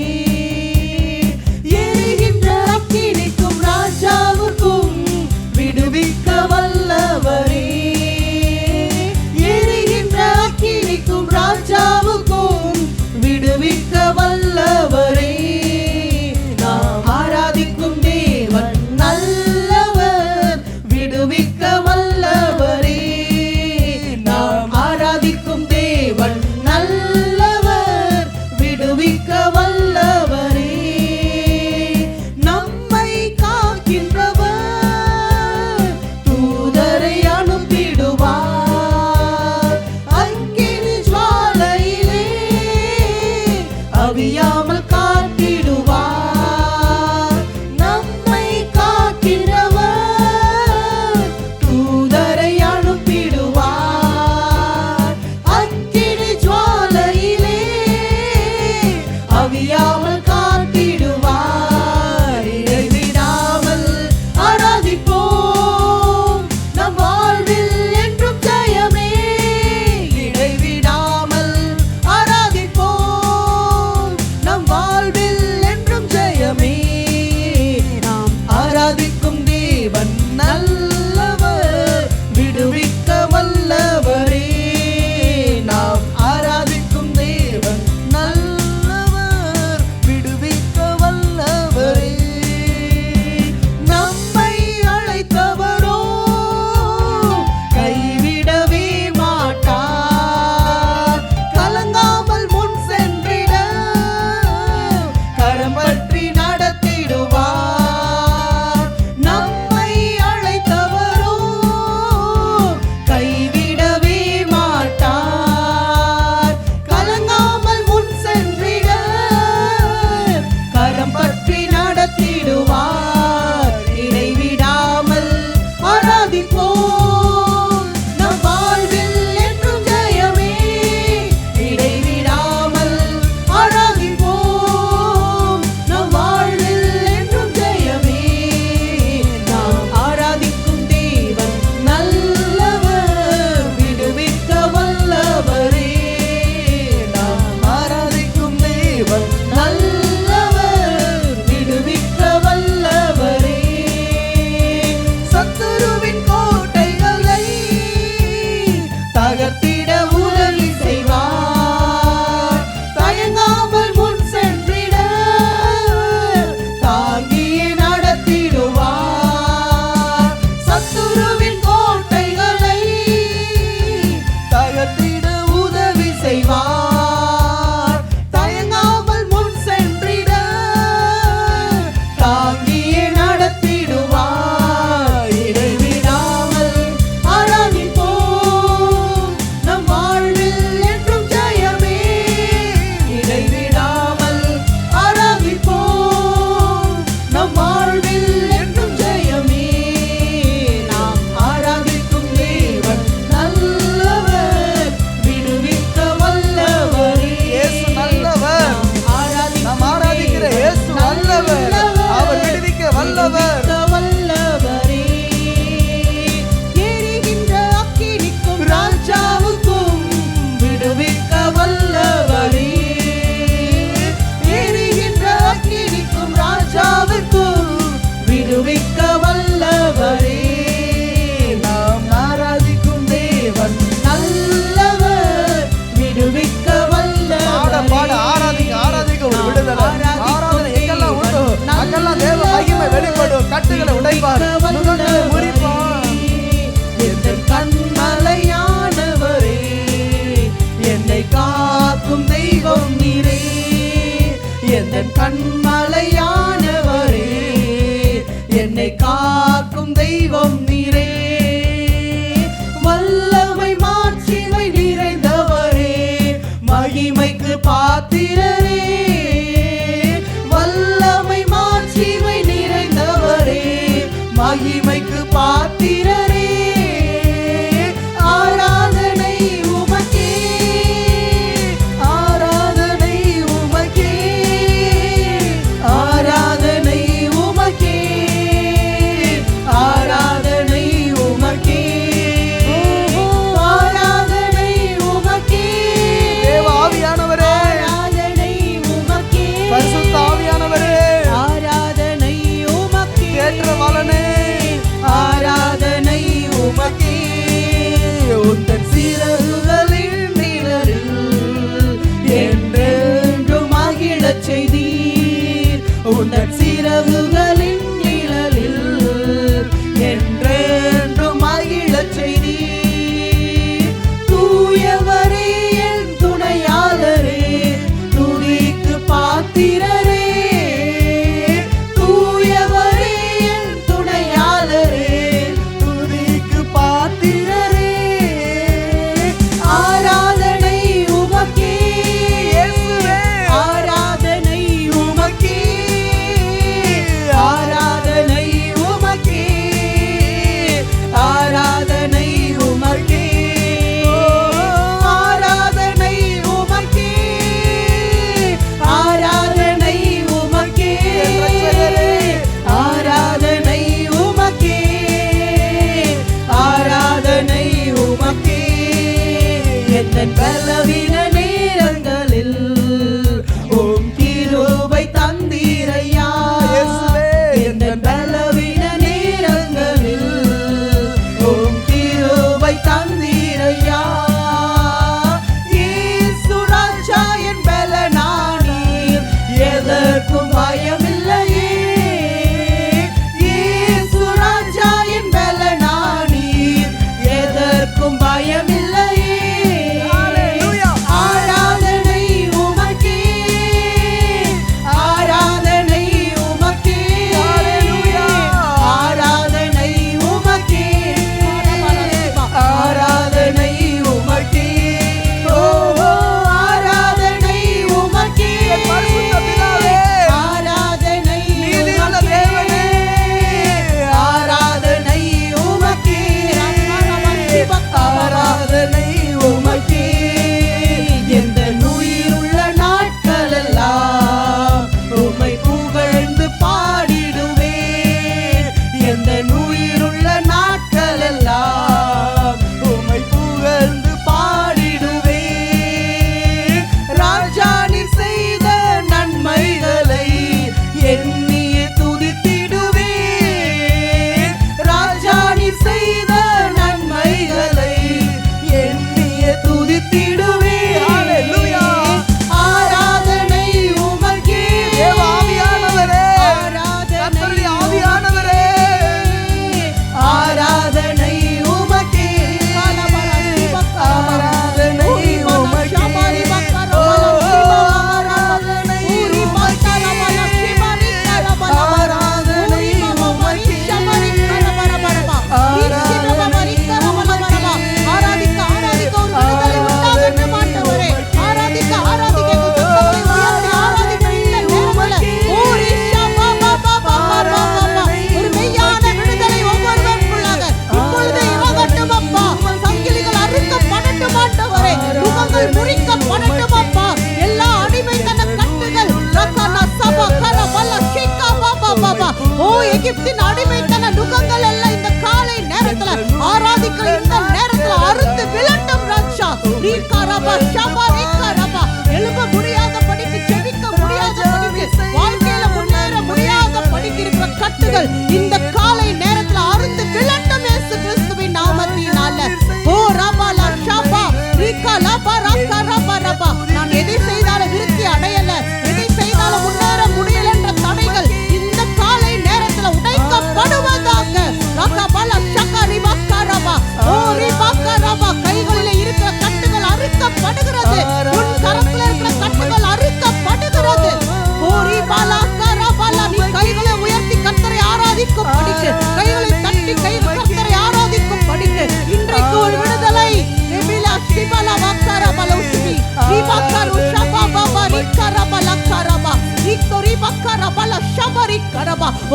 வல்லவரே. நாம் ஆராதிக்கும் தேவன் நல்லவர், விடுவிக்க வல்லவரே. நம்மை காக்கின்றவர், தூதரை அனுப்பிடுவார். அக்கினி ஜுவாலையிலே அவியாமல் காத்திடுவார். நம்மை காக்கின்றவர், தூதரை அனுப்பிடுவார். அக்கினி ஜுவாலையிலே அவியாமல் காத்திடுவார். இடைவிடாமல் ஆராதிப்போம், நம் வாழ்வில் என்றும் ஜெயமே. இடைவிடாமல் ஆராதிப்போம், நம் வாழ்வில் என்றும் ஜெயமே. நாம் ஆராதிக்கும் தேவன் நல்லவர், விடுவிக்க வல்லவரே. நாம் ஆராதிக்கும் தேவன் நல்லவர், விடுவிக்க வல்லவரே. நம்மை அழைத்தவரோ கைவிடவே மாட்டார். கலங்காமல் முன் சென்றிட கரம் பற்றி நடத்திடுவார். நம்மை அழைத்தவரோ கைவிடவே மாட்டார். கலங்காமல் முன் சென்றிட கரம் பற்றி நடத்திடுவார். இடைவிடாமல் ஆராதிப்போம், நம் வாழ்வில் என்றும் ஜெயமே. இடைவிடாமல் ஆராதிப்போம், நம் வாழ்வில் என்றும் ஜெயமே. நாம் ஆராதிக்கும் தேவன் நல்லவர், விடுவிக்க வல்லவரே. நாம் ஆராதிக்கும் தேவன் நல்லவர், விடுவிக்க வல்லவரே. சத்துருவின் கோட்டைகளை தகர்த்திட உதவி செய்வார். தயங்காமல் முன் சென்றிட தாங்கியே நடத்திடுவார். சத்துருவின் கோட்டைகளை தகர்த்திட உதவி செய்வார். தயங்காமல் முன் சென்றிட தாங்கியே நடத்திடுவார். இடைவிடாமல் ஆராதிப்போம், நம் வாழ்வில் என்றும் ஜெயமே. இடைவிடாமல் ஆராதிப்போம், நம் வாழ்வில் என்றும் ஜெயமே. நாம் ஆராதிக்கும் தேவன் நல்லவர், விடுவிக்க வல்லவரே. இயேசு நல்லவர். நாம் ஆராதிக்கிற இயேசு நல்லவர். அவர் விடுவிக்க வல்லவர். வல்லவரே. எரிகின்ற அக்கினிக்கும் ராஜாவுக்கும் விடுவிக்க வல்லவரே. எரிகின்ற அக்கினிக்கும் ராஜாவுக்கும் விடுவிக்க வல்லவரே. நாம் ஆராதிக்கும் தேவன் நல்லவர், விடுவிக்க வல்லவரே. பாட ஆராதிக்க ஆராதிக்க ஒரு விடுதலை. ஆராதனை எங்கெல்லாம் உண்டோ அங்கெல்லாம் தேவ மகிமை வெளிப்படும். கட்டுகளை உடைப்பார், நுகங்களை முறிப்பார். என் கண்மலையானவரே, என்னை காக்கும் தெய்வம் நீரே. என் கண்மலையானவரே, என்னை காக்கும் தெய்வம் நீரே. வல்லமை மாட்சிமை நிறைந்தவரே, மகிமைக்கு பாத்திரரே. வல்லமை மாட்சிமை நிறைந்தவரே, மகிமைக்கு பாத்திரரே. ஆராதனை உமக்கே, ஆராதனை உமக்கே, ஆராதனை உமக்கே, ஆராதனை உமக்கே, ஆராதனை உமக்கே. தேவ ஆவியானவரே, ஆராதனை உமக்கே, பரிசுத்த ஆவியானவரே, ஆராதனை உமக்கே. தேற்றவாளனே, ஆராதனை உமக்கே. உந்தன் சிறகுகளின் நிழலில் என்றென்றும் மகிழச் செய்தீர். உந்தன் சிறகுகளின் நிழலில் என்றென்றும் மகிழச்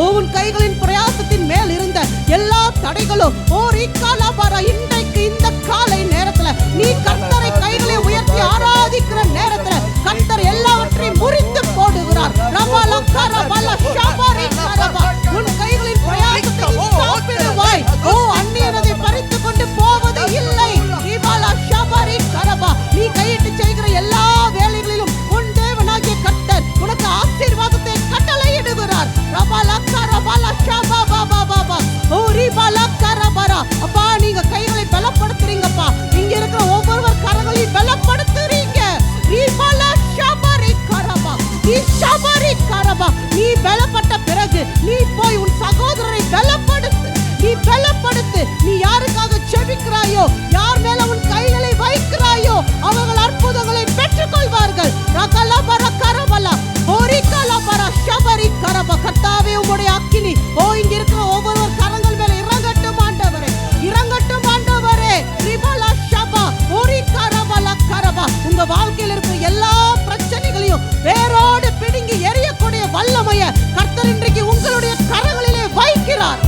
உன் கைகளின் பிரயாசத்தின் மேல் இருந்த எல்லா தடைகளும் ஓ ரீகாலாபாரா இன்றைக்கு இந்த காலை நேரத்துல நீ கர்த்தரை கைகளை உயர்த்தி ஆராதிக்கிற நேரத்துல கர்த்தர் எல்லாவற்றையும் முறித்து போடுகிறார். உன் கைகளின் பிரயாசத்தை நீ சாப்பிடுவாய். ஓ அந்நியர் அதை பறித்து கொண்டு போவது இல்லை. நீ கையிட்டு செய்கிற எல்லா வேலைகளிலும் உன் தேவனாகிய கர்த்தர் உனக்கு ஆசீர்வாதத்தை கட்டளையிடுகிறார். அப்பா நீங்க கைகளை பலப்படுத்துறீங்கப்பா. இங்க இருக்கிற ஒவ்வொருவர் கரங்களையும் பலப்படுத்துறீங்க. நீ பலப்பட்ட பிறகு நீ போய் உன் சகோதரரை பலப்படுத்து. நீ பலப்படுத்து. நீ யாருக்காக செபிக்கிறாயோ, யார் மேல உன் கைகளை வைக்கிறாயோ அவர்கள் அற்புதங்களை பெற்றுக் கொள்வார்கள். கர்த்தாவே உம்முடைய அக்கினி ஓ இங்க இருக்கிற ஒவ்வொருவர் கரங்கள் மேல இறங்கட்டும் ஆண்டவரே, இறங்கட்டும் ஆண்டவரே. உங்க வாழ்க்கையில் இருக்கிற எல்லா பிரச்சனைகளையும் வேரோடு பிடுங்கி எரியக்கூடிய வல்லமைய கர்த்தர் இன்றைக்கு உங்களுடைய கரங்களிலே வைக்கிறார்.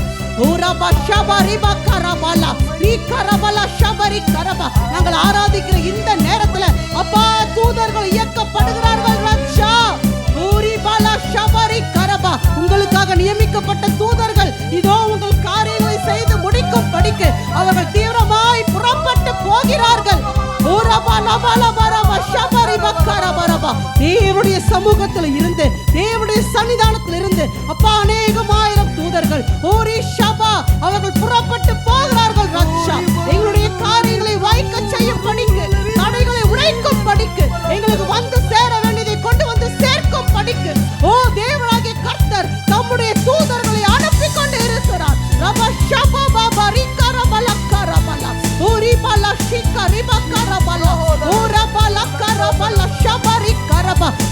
நாங்கள் ஆராதிக்கிற இந்த நேரத்துல அப்பா தூதர்கள் இயக்கப்படுகிறார்கள். உங்களுக்காக நியமிக்கப்பட்ட தூதர்கள் இதோ உங்கள் காரியங்களை செய்து முடிக்கும் படிக்கு அவர்கள் தீவிரமாய் புறப்பட்டு போகிறார்கள். தேவனுடைய சமூகத்தில் இருந்து, தேவனுடைய சன்னிதானத்தில் இருந்து அப்பா அநேகமாயிரம் தூதர்கள் அவர்கள் புறப்பட்டு போகிறார்கள். எங்களுடைய காரியங்களை வாய்க்க செய்யும் படிக்கு, தடைகளை உடைக்கும் படிக்கு, எங்களுக்கு வந்து சேர வேண்டியதை கொண்டு வந்து சேர்க்கும் படிக்கு ஓ தேவனாகிய கர்த்தர் தம்முடைய தூதர்களை அனுப்பி கொண்டு இருக்கிறார்.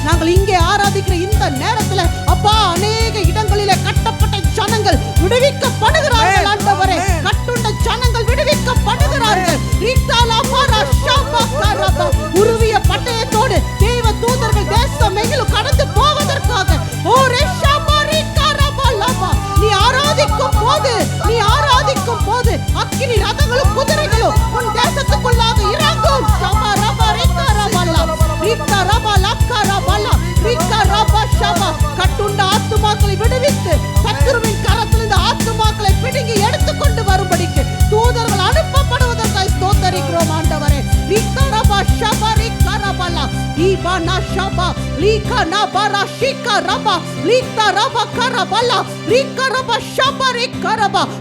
நாங்கள் இங்கே ஆராதிக்கிற இந்த நேரத்துல அப்பா அநேக இடங்களிலே கட்டப்பட்ட ஜனங்கள் விடுவிக்கப்படுகிறார்கள் ஆண்டவரே. கட்டுண்ட ஜனங்கள் விடுவிக்கப்படுகிறார்கள். உருவிய பட்டயத்தோடு தேவ தூதர்கள் தேசம் எங்கிலும் கடந்து போவதற்காக நீ ஆராதிக்கும் போது அக்கினி ரதங்களும் குதிரைகளும் உன் தேசத்துக்குள்ளாக இறங்கும். கட்டுண்ட ஆத்துமாக்களை விடுவித்து சத்துருவின் கரத்திலிருந்து ஆத்துமாக்களை பிடுங்கி எடுத்துக்கொண்டு வரும்படிக்கு தூதர்கள் அனுப்பப்படுவதற்காக ஸ்தோத்தரிக்கிறோம் ஆண்டவரே.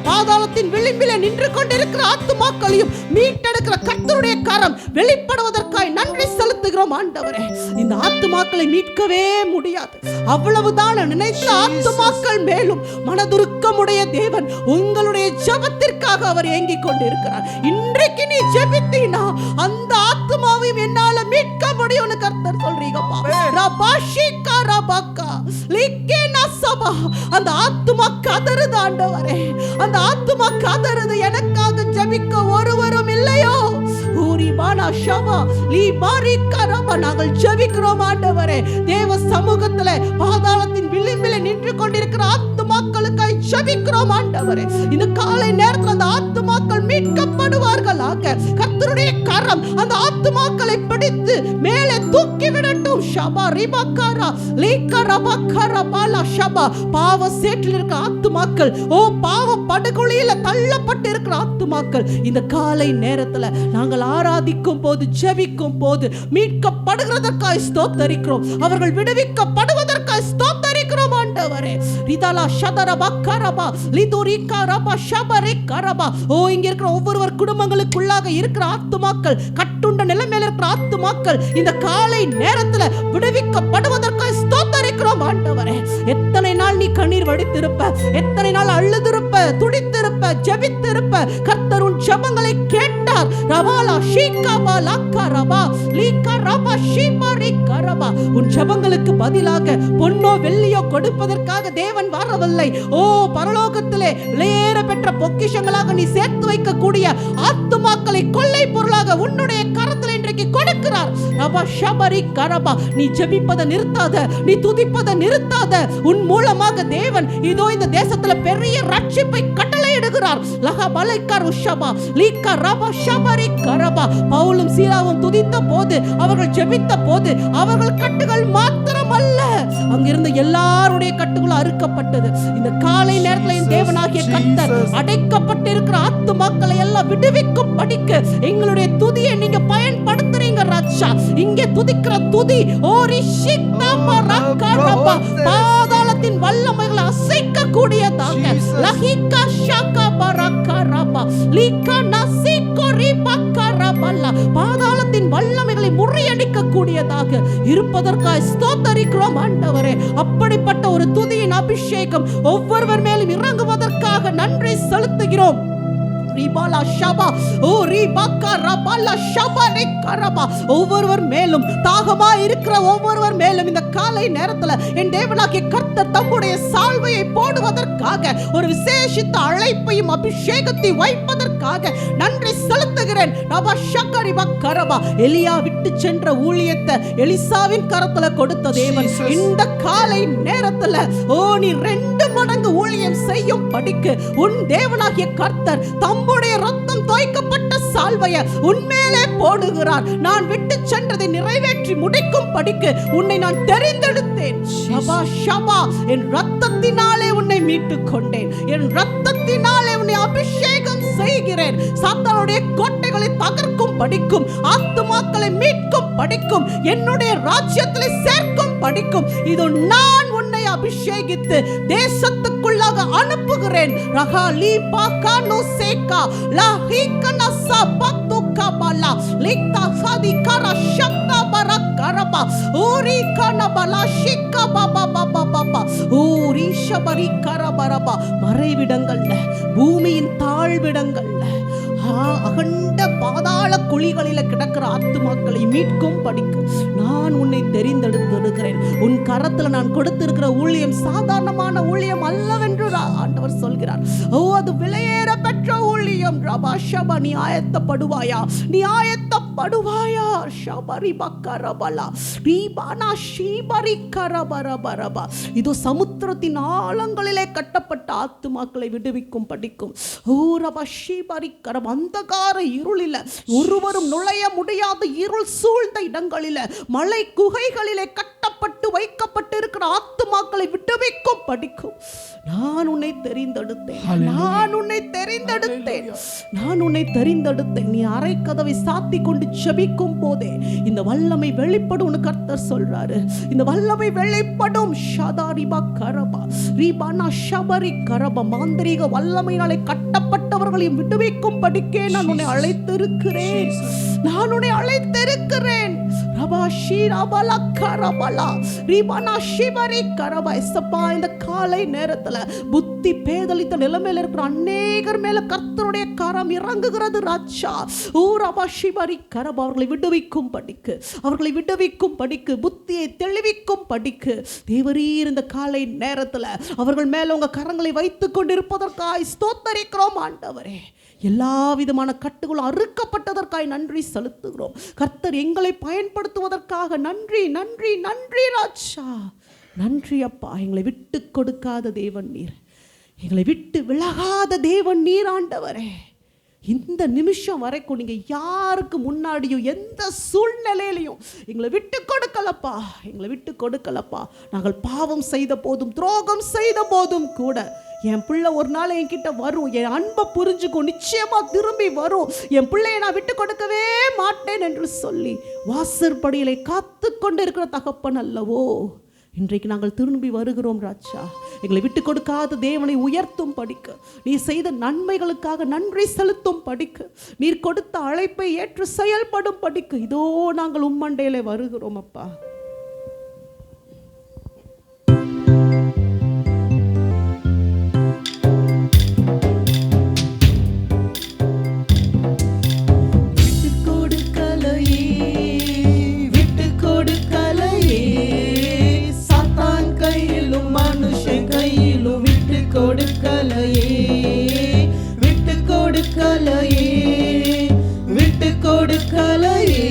பாதாளத்தின் விளிம்பிலே நின்று கொண்டிருக்கிற ஆத்துமாக்களையும் மீட்டெடுக்கிற கர்த்தருடைய கரம் வெளிப்படுவதற்காக நன்றி செலுத்துகிறோம் ஆண்டவரே. இந்த ஆத்துமாக்களை மீட்கவே முடியாது. அவ்வளவுதான் நினைத்த ஆத்துமாக்கள் மேலும் மனதுருக்கமுடைய தேவன் உங்களுடைய ஜெபத்திற்காக அவர் ஏங்கிக் கொண்டிருக்கிறார். இன்றைக்கு நீ ஜெபித்தீனா அந்த ஆத்துமாவையும் என்னால மீட்க முடியும்னு கர்த்தர் சொல்றீங்கப்பா. அந்த ஆத்துமா கதறுது ஆண்டவரே, அந்த ஆத்துமா கதறுது. எனக்காக ஜெபிக்க ஒருவரும் இல்லையோ. நாங்கள் ஜெபிக்கிறோம் ஆண்டவரே. தேவ சமூகத்துல பாதாளத்தின் விளிம்பிலே நின்று கொண்டிருக்கிற ஆத்துமாக்களுக்காய் ஜெபிக்கிறோம் ஆண்டவரே. இந்த காலை நேரத்தில் அந்த ஆத்துமாக்கள் மீட்கப்படுவார்களாக. கர்த்தருடைய கரம் அந்த ஆத்துமாக்களை பிடித்து மேலே தூக்கி விடட்டும். பாவ சேற்றில் இருக்கிற ஆத்துமாக்கள், ஓ பாவ படுகொலியில தள்ளப்பட்டு இருக்கிற ஆத்துமாக்கள் இந்த காலை நேரத்துல நாங்கள் ஆராதிக்கும் போது ஜெபிக்கும் போது மீட்கப்படுகிறதற்காக ஸ்தோத்தரிக்கிறோம். அவர்கள் விடுவிக்கப்படுவதற்காக ஸ்தோத்தரிக்கிறோம் ஆண்டவரே. ஓ இங்க இருக்கிற ஒவ்வொருவர் குடும்பங்களுக்குள்ளாக இருக்கிற ஆத்துமாக்கள், கட்டுண்ட நிலைமையில இருக்கிற ஆத்துமாக்கள் இந்த காலை நேரத்துல விடுவிக்கப்படுவதற்காக ஸ்தோத்தரிக்கிறோம் ஆண்டவரே. எத்தனை நாள் நீ கண்ணீர் வடித்திருப்ப, எத்தனை நாள் அழுதிருப்ப, துடித்திருப்ப, ஜெபித்திருப்ப. கர்த்தர் உன் ஜெபங்களை கேட்டார். உன் ஜெபங்களுக்கு பதிலாக பொன்னோ வெள்ளியோ கொடுப்பதற்காக தேவன் வரவில்லை. ஓ பரலோகத்திலே விலையேற பெற்ற பொக்கிஷங்களாக நீ சேர்த்து வைக்கக்கூடிய ஆத்துமாக்களை கொள்ளை பொருளாக உன்னுடைய கரத்தில் இன்றைக்கு இன்றைக்கு கொடுக்கிறார். ரபா ஷபரி கரபா, நீ ஜெபிப்பதை நிறுத்தாத, நீ துதிப்பதை நிறுத்தாத. உன் மூலமாக தேவன் இதோ இந்த தேசத்துல பெரிய ரட்சிப்பை கட்டளையிடுகிறார். லஹபலை கருஷபா லீகா ரபா ஷபரி கரபா. பவுலும் சீலாவும் துதித்த போது, அவர்கள் ஜெபித்த போது, அவர்கள் கட்டுகள் மாத்திரமல்ல, அங்கிருந்த எல்லாருடைய கட்டுகளும் அறுக்கப்பட்டது. இந்த காலை நேரத்தில் என் தேவனாகிய கர்த்தர் அடைக்கப்பட்டிருக்கிற ஆத்துமாக்களை எல்லாம் விடுவிக்கும் படிக்க எங்களுடைய துதியை நீங்க பயன்படுத்துறீங்க ராஜா. இங்கே துதிக்கிற துதி ஓரி ஷிக்தமரகரபா, பாதாளத்தின் வல்லமைகளை அசைக்க கூடியதாக. லஹிகா ஷாகா பரகரபா லீகா நசிகோரி பக்கரபல்லா, பாதாளத்தின் வல்லமைகளை முறியடிக்க கூடியதாக இருப்பதற்காக ஸ்தோத்திரிக்கிறோம் ஆண்டவரே. அப்படிப்பட்ட ஒரு துதியின் அபிஷேகம் ஒவ்வொருவர் மேலும் இறங்குவதற்காக நன்றி செலுத்துகிறோம். ஒவ்வொருவர் மேலும் தாகமா இருக்கிற ஒவ்வொருவர் மேலும் இந்த காலை நேரத்தில் என் தேவனாகிய கர்த்தர் தம்முடைய சால்வையை போடுவதற்காக, ஒரு விசேஷித்த அழைப்பையும் அபிஷேகத்தை வைப்பதற்காக நன்றி செலுத்துகிறேன். எலியா விட்டு சென்ற ஊழியத்தை எலிசாவின் கரத்துல கொடுத்த தேவன் இந்த காலை நேரத்தில் நீ 2 மடங்கு ஊழியம் செய்யும் படிக்கு உன் தேவனாகிய கர்த்தர் தம்முடைய ரத்தம் தோய்க்கப்பட்ட சால்வையை உன்மேலே போடுகிறார். நான் விட்டு சென்றதை நிறைவேற்றி முடிக்கும் படிக்கு உன்னை நான் தெரிந்தெடுத்தேன். ஷபா ஷபா, என் ரத்தத்தினாலே உன்னை மீட்டுக் கொண்டேன், என் ரத்தத்தினாலே உன்னை அபிஷேகம் செய்கிறேன். சாத்தானுடைய கோட்டைகளை தகர்க்கும் படிக்கும், ஆத்துமாக்களை மீட்கும் படிக்கும், என்னுடைய ராஜ்யத்திலே சேர்க்கும் படிக்கும் இதோ நான் உன்னை அபிஷேகித்து தேசத்துக்குள்ளாக அனுப்புகிறேன். ரஹாலி பாகானோ சேகா லாஹிகனா சபத்துகபலா லிக்தா சாதிகரா ஷப்தா பரகரபா ஓரி கனபலா ஷிகா பாபா பாபா பாபா ஓரி ஷபரி கரபரபா. மறைவிடங்கள்ல, பூமியின் தாழ்விடங்கள்ல, அகண்ட பாதாள குழிகளில கிடக்கிற ஆத்துமாக்களை மீட்கும் படிக்க நான் உன்னை தெரிந்தெடுத்திருக்கிறேன். உன் கரத்துல நான் கொடுத்திருக்கிற ஊழியம் சாதாரணமான ஊழியம் அல்லவென்று ஆண்டவர் சொல்கிறார். அது விலையேற பெற்ற ஊழியம். ரபா ஷபா, நீ ஆயத்தப்படுவாயா? நீ ஆயத்தப்படுவாயா? ஷபரி பக்கரபலா ரீபானா ஷீபரி கரபரபரபா. இதோ சமுத்திரத்தின் ஆழங்களிலே கட்டப்பட்ட ஆத்துமாக்களை விடுவிக்கும் படிக்கும். ஓ ரபா ஷீபரி கரபா, அந்தகார இருளில ஒருவரும் நுழைய முடியாத இருள் சூழ்ந்த இடங்களில, மலை குகைகளிலே கட்டப்பட்டு வைக்கப்பட்டு இருக்கிற ஆத்துமாக்களை விடுவிக்கும் படிக்கும் நான் உன்னை தெரிந்தெடுத்தேன். நான் உன்னை தெரிந்தெடுத்தேன். நான் உன்னை தெரிந்தெடுத்தேன். நீ அறை கதவை சாத்தி கொண்டு ஜெபிக்கும் போதே இந்த வல்லமை வெளிப்படும் கர்த்தர் சொல்றாரு. இந்த வல்லமை வெளிப்படும். ஷதாரிபா கரபா ரீபானா ஷபரி கரபா. மாந்திரீக வல்லமையினாலே கட்டப்பட்டவர்களையும் விடுவிக்கும் படிக்கே நான் உன்னை அழைத்திருக்கிறேன். நான் உன்னை அழைத்திருக்கிறேன். ரபா ஷீரபலா கரபலா ரீபானா ஷிபரி கரபா. எஸ்ஸப்பா, இந்த காலை நேரத்துல புத்தி பேதலித்த நிலைமையில இருக்கிற அநேகர் மேல கர்த்தருடைய கரம் இறங்குகிறது ராஜா. ஓ ரபா ஷிபரி கரபா, அவர்களை விடுவிக்கும் படிக்கு, அவர்களை விடுவிக்கும் படிக்கு, புத்தியை தெளிவிக்கும் படிக்கு தேவரீர் இந்த காலை நேரத்துல அவர்கள் மேல உங்க கரங்களை வைத்துக் கொண்டிருப்பதற்காய் ஸ்தோத்தரிக்கிறோம் ஆண்டவரே. எல்லா விதமான கட்டுகளும் அறுக்கப்பட்டதற்காய் நன்றி செலுத்துகிறோம். கர்த்தர் எங்களை பயன்படுத்துவதற்காக நன்றி நன்றி நன்றி ராஜா. நன்றி அப்பா. எங்களை விட்டு கொடுக்காத தேவன் நீர், எங்களை விட்டு விலகாத தேவன் நீர் ஆண்டவரே. இந்த நிமிஷம் வரைக்கும் நீங்க யாருக்கு முன்னாடியும் எந்த சூழ்நிலையிலையும் எங்களை விட்டு கொடுக்கலப்பா, எங்களை விட்டு கொடுக்கலப்பா. நாங்கள் பாவம் செய்த போதும், துரோகம் செய்த போதும் கூட என் பிள்ளை ஒரு நாள் என்கிட்ட வரும், என் அன்பை புரிஞ்சுக்கும், நிச்சயமா திரும்பி வரும், என் பிள்ளையை நான் விட்டு கொடுக்கவே மாட்டேன் என்று சொல்லி வாசற்படியிலே காத்து கொண்டு இருக்கிற தகப்பன் அல்லவோ. இன்றைக்கு நாங்கள் திரும்பி வருகிறோம் ராஜா. எங்களை விட்டு கொடுக்காத தேவனை உயர்த்தும் படிக்க, நீர் செய்த நன்மைகளுக்காக நன்றி செலுத்தும் படிக்க, நீர் கொடுத்த அழைப்பை ஏற்று செயல்படும் படிக்க இதோ நாங்கள் உம்மண்டையிலே வருகிறோம் அப்பா. விட்டு கொடுக்கலையே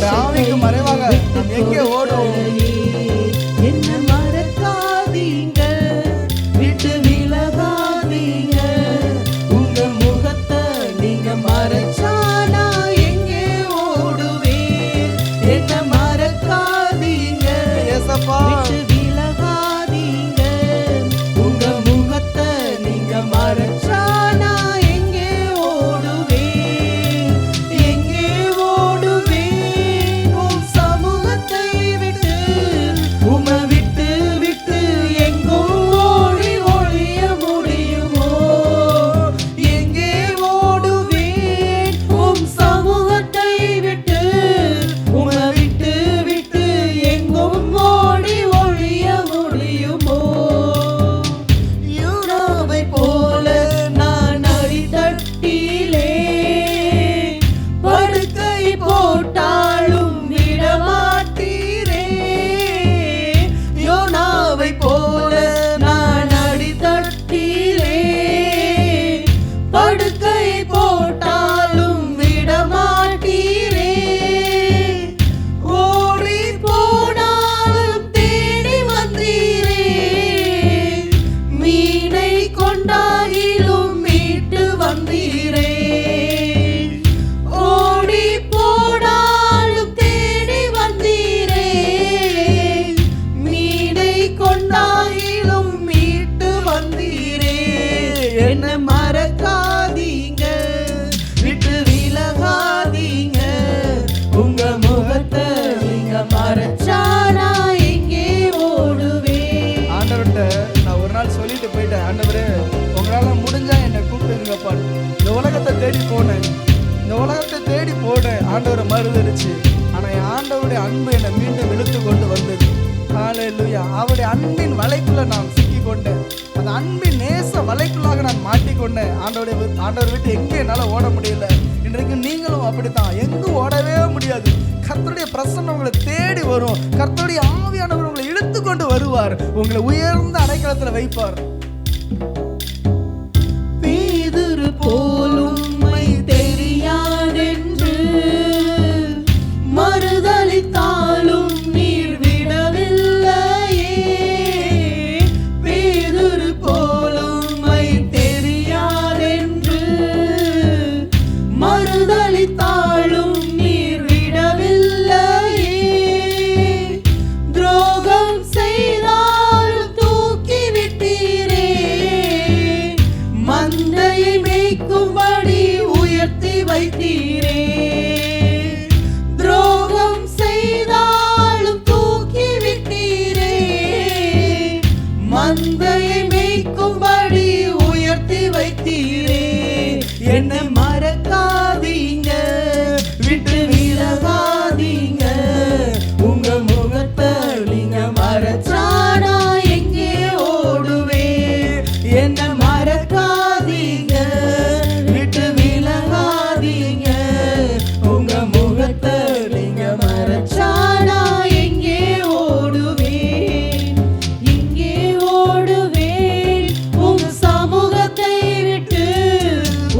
உங்களுடைய ஆவிக்கு மறைவாக நாம் எங்கே ஓடுவோம்? என்ன மறக்காதீங்க, விட்டு விலகாதீங்க. உங்க முகத்தை நீங்க மறைச்சா நான் எங்கே ஓடுவேன்? என்ன மறக்காதீங்க, ஏசப்பா விட்டு விலகாதீங்க. உங்க முகத்தை நீங்க மறைச்சா நான் எங்கே ஓடுவேன்? எங்கே ஓடுவேன்? உம் சமூகத்தை விட்டு, உம்மை விட்டு விட்டு எங்கும் ஓடி ஒழிய முடியுமோ? எங்கே ஓடுவேன்? உம் சமூகத்தை விட்டு, உம்மை விட்டு விட்டு எங்கும் ஓடி ஒழிய முடியுமோ? யூனாவை போல நான் அடித்தட்டிலே படுக்கை போட்டாலும் விடமாட்டீரே. யோனாவை போல நான் அடித்தட்டிலே படுக்கை போட்டாலும் விடமாட்டீரே. ஓடி போனாலும் தேடி வந்தீரே. மீனை கொண்டாயிலும் மீட்டு வந்தீரே. ஓடி போனாலும் தேடி வந்தீரே. மீனை கொண்டாயிலும் மீட்டு வந்தீரே. என்ன மறக்காதீங்க, விட்டு விலகாதீங்க. உங்க முகத்தை நீங்க மறைச்சா நான் எங்கே ஓடுவேன்? ஆண்டவர்கிட்ட நான் ஒரு நாள் சொல்லிட்டு போயிட்டேன், ஆண்டவரே உங்களால முடிஞ்சா என்னை கூப்பிட்டுங்கப்பா. இந்த உலகத்தை தேடி போனேன், இந்த உலகத்தை தேடி போனேன், ஆண்டவரை மறுதளிச்சு. ஆனா என் ஆண்டவருடைய அன்பு என்னை மீண்டும் இழுத்து கொண்டு வந்தது. ஹல்லேலூயா. அவருடைய அன்பின் வலைக்குள்ள நான் சிக்கி கொண்டேன். அந்த அன்பின் நேச வலைக்குள்ளாக நான் மாட்டிக்கொண்டேன். ஆண்டவர் விட்டு எங்கே என்னால் ஓட முடியல. இன்றைக்கு நீங்களும் அப்படித்தான், எங்கும் ஓடவே முடியாது. கர்த்தருடைய பிரசன்னம் உங்களை தேடி வரும். கர்த்தருடைய ஆவியானவர் உங்களை இழுத்து கொண்டு வருவார், உங்களை உயர்ந்த அடைக்கலத்தில் வைப்பார். பேதுரு போலும் உம்மை தெரியாதென்று மறுதலித்தாலும் நீர் விடவில்லையே. பேதுரு போலும் உம்மை தெரியாதென்று மறுதலித்தாலும் நீர் விடவில்லையே. துரோகம் செய்தாலும் தூக்கி விட்டீரே. மந்தையை மேய்க்கும்படி உயர்த்தி வைத்தீரே. துரோகம் செய்தாலும் தூக்கி விட்டீரே. மந்தையை மேய்க்கும்படி உயர்த்தி வைத்தீரே. என்ன மறக்காதீங்க, விட்டு விலகாதீங்க. உங்க முகத்தை நீங்க மறைச்சா நான் எங்கே ஓடுவேன்? என்ன மறக்காதீங்க, விட்டு விலகாதீங்க. உங்க முகத்தை நீங்க மறைச்சா நான் எங்கே ஓடுவேன்? எங்கே ஓடுவேன்? உங்க சமூகத்தை விட்டு,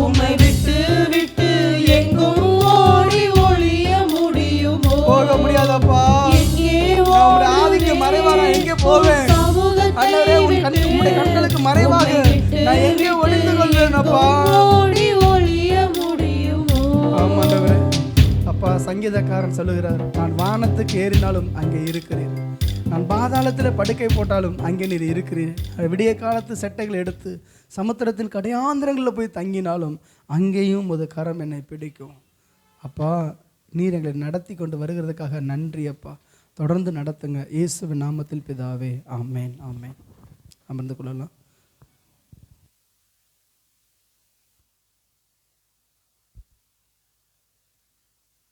உம்மை விட்டு விட்டு எங்கும் ஓடி ஒழிய முடியுமோ? போக முடியாதப்பா. எங்கே நான் உங்களுடைய ஆவிக்கு மறைவா நான் எங்கே போவேன்? ஆண்டவரே உம்முடைய கண்களுக்கு மறைவாக நான் எங்கே ஒளிந்து கொள்வேனப்பா? ஓடி ஒழிய முடியுமோ? ஆமாண்டவரே. அப்பா சங்கீதக்காரன் சொல்லுகிறார், நான் வானத்துக்கு ஏறினாலும் அங்கே இருக்கிறேன், நான் பாதாளத்தில் படுக்கை போட்டாலும் அங்கே நீர் இருக்கிறீர். விடிய காலத்து செட்டைகள் எடுத்து சமுத்திரத்தின் கடையாந்திரங்களில் போய் தங்கினாலும் அங்கேயும் ஒரு கரம் என்னை பிடிக்கும். அப்பா நீர் எங்களை நடத்தி கொண்டு வருகிறதுக்காக நன்றி அப்பா. தொடர்ந்து நடத்துங்க. இயேசுவின் நாமத்தில் பிதாவே, ஆமேன் ஆமேன். அமர்ந்து கொள்ளலாம்.